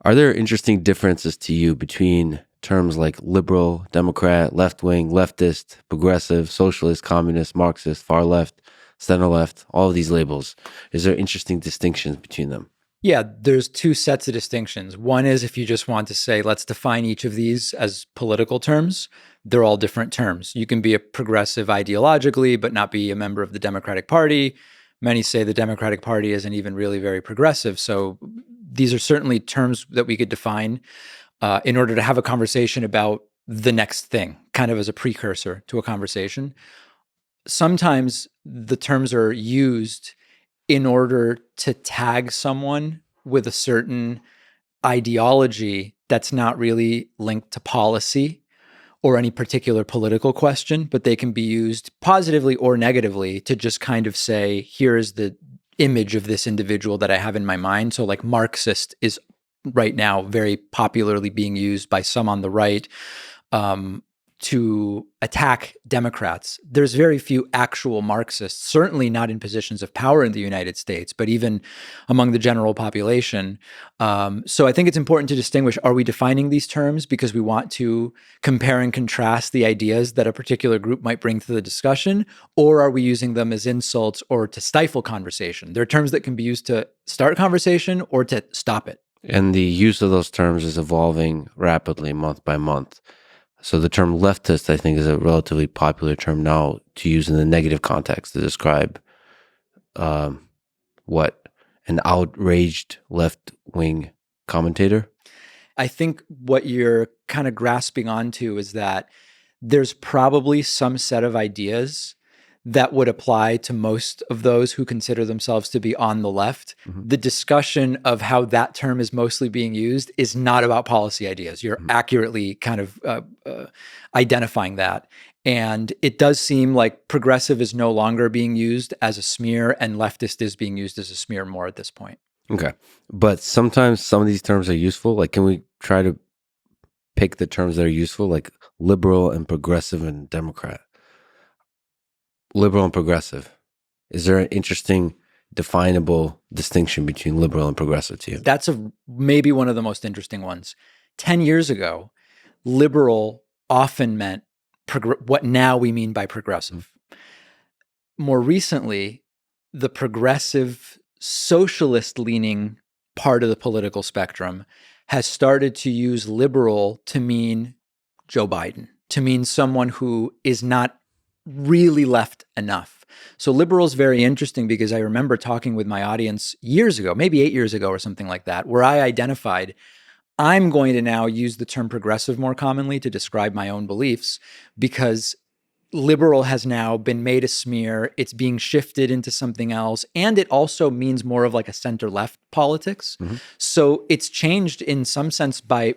Are there interesting differences to you between terms like liberal, Democrat, left-wing, leftist, progressive, socialist, communist, Marxist, far left, center left, all of these labels? Is there interesting distinctions between them? Yeah, there's two sets of distinctions. One is if you just want to say, let's define each of these as political terms, they're all different terms. You can be a progressive ideologically, but not be a member of the Democratic Party. Many say the Democratic Party isn't even really very progressive. So these are certainly terms that we could define in order to have a conversation about the next thing, kind of as a precursor to a conversation. Sometimes the terms are used in order to tag someone with a certain ideology that's not really linked to policy or any particular political question, but they can be used positively or negatively to just kind of say, here's the image of this individual that I have in my mind. So like Marxist is right now very popularly being used by some on the right to attack Democrats. There's very few actual Marxists, certainly not in positions of power in the United States, but even among the general population. So I think it's important to distinguish, are we defining these terms because we want to compare and contrast the ideas that a particular group might bring to the discussion, or are we using them as insults or to stifle conversation? They're terms that can be used to start conversation or to stop it. And the use of those terms is evolving rapidly month by month. So the term leftist, I think, is a relatively popular term now to use in the negative context to describe what an outraged left-wing commentator. I think what you're kind of grasping onto is that there's probably some set of ideas that would apply to most of those who consider themselves to be on the left. Mm-hmm. The discussion of how that term is mostly being used is not about policy ideas. You're accurately kind of identifying that. And it does seem like progressive is no longer being used as a smear and leftist is being used as a smear more at this point. Okay. But sometimes some of these terms are useful. Like, can we try to pick the terms that are useful, like liberal and progressive and Democrat? Liberal and progressive. Is there an interesting, definable distinction between liberal and progressive to you? That's maybe one of the most interesting ones. 10 years ago, liberal often meant what now we mean by progressive. More recently, the progressive socialist leaning part of the political spectrum has started to use liberal to mean Joe Biden, to mean someone who is not really left enough. So liberal is very interesting because I remember talking with my audience years ago, maybe 8 years ago or something like that, where I identified I'm going to now use the term progressive more commonly to describe my own beliefs because liberal has now been made a smear. It's being shifted into something else. And it also means more of like a center-left politics. Mm-hmm. So it's changed in some sense by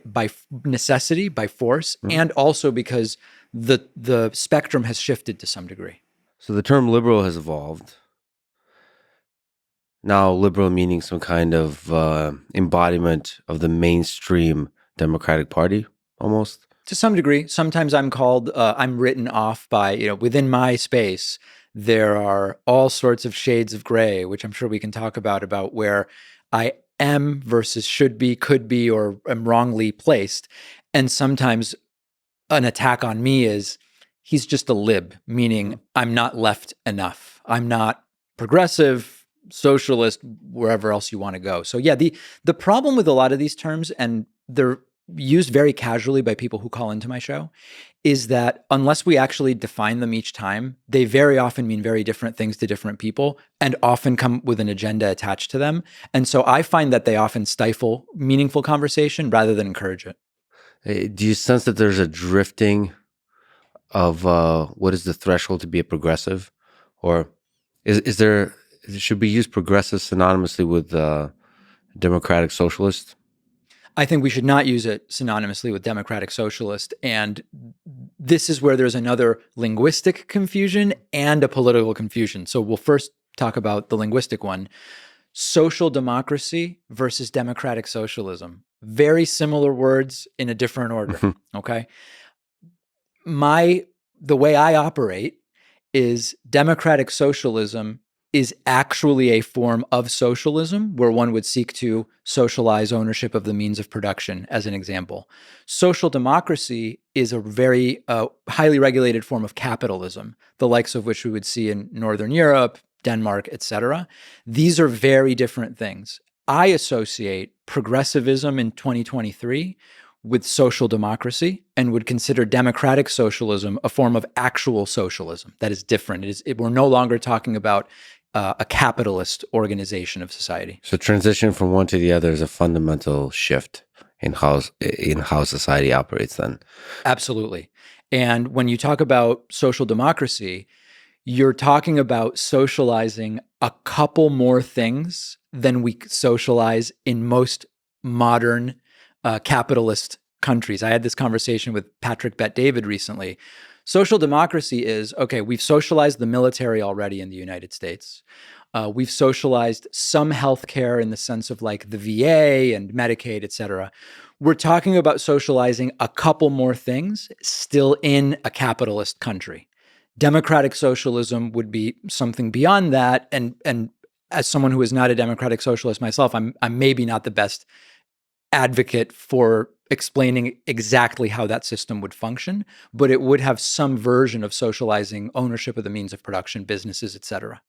necessity, by force, and also because the spectrum has shifted to some degree. So the term liberal has evolved. Now liberal meaning some kind of embodiment of the mainstream Democratic Party, almost. To some degree. Sometimes I'm written off by, within my space, there are all sorts of shades of gray, which I'm sure we can talk about where I am versus should be, could be, or am wrongly placed. And sometimes an attack on me is he's just a lib, meaning I'm not left enough. I'm not progressive, socialist, wherever else you want to go. So yeah, the problem with a lot of these terms, and they're used very casually by people who call into my show, is that unless we actually define them each time, they very often mean very different things to different people and often come with an agenda attached to them. And so I find that they often stifle meaningful conversation rather than encourage it. Do you sense that there's a drifting of what is the threshold to be a progressive? Or should we use progressive synonymously with democratic socialist? I think we should not use it synonymously with democratic socialist. And this is where there's another linguistic confusion and a political confusion. So we'll first talk about the linguistic one. Social democracy versus democratic socialism. Very similar words in a different order, okay? The way I operate is democratic socialism is actually a form of socialism where one would seek to socialize ownership of the means of production, as an example. Social democracy is a very highly regulated form of capitalism, the likes of which we would see in Northern Europe, Denmark, etc. These are very different things. I associate progressivism in 2023 with social democracy and would consider democratic socialism a form of actual socialism that is different. We're no longer talking about a capitalist organization of society. So transition from one to the other is a fundamental shift in how society operates then. Absolutely. And when you talk about social democracy, you're talking about socializing a couple more things than we socialize in most modern capitalist countries. I had this conversation with Patrick Bet-David recently. Social democracy is, okay, we've socialized the military already in the United States. We've socialized some healthcare in the sense of like the VA and Medicaid, et cetera. We're talking about socializing a couple more things still in a capitalist country. Democratic socialism would be something beyond that. And as someone who is not a democratic socialist myself, I'm maybe not the best advocate for explaining exactly how that system would function, but it would have some version of socializing ownership of the means of production, businesses, et cetera.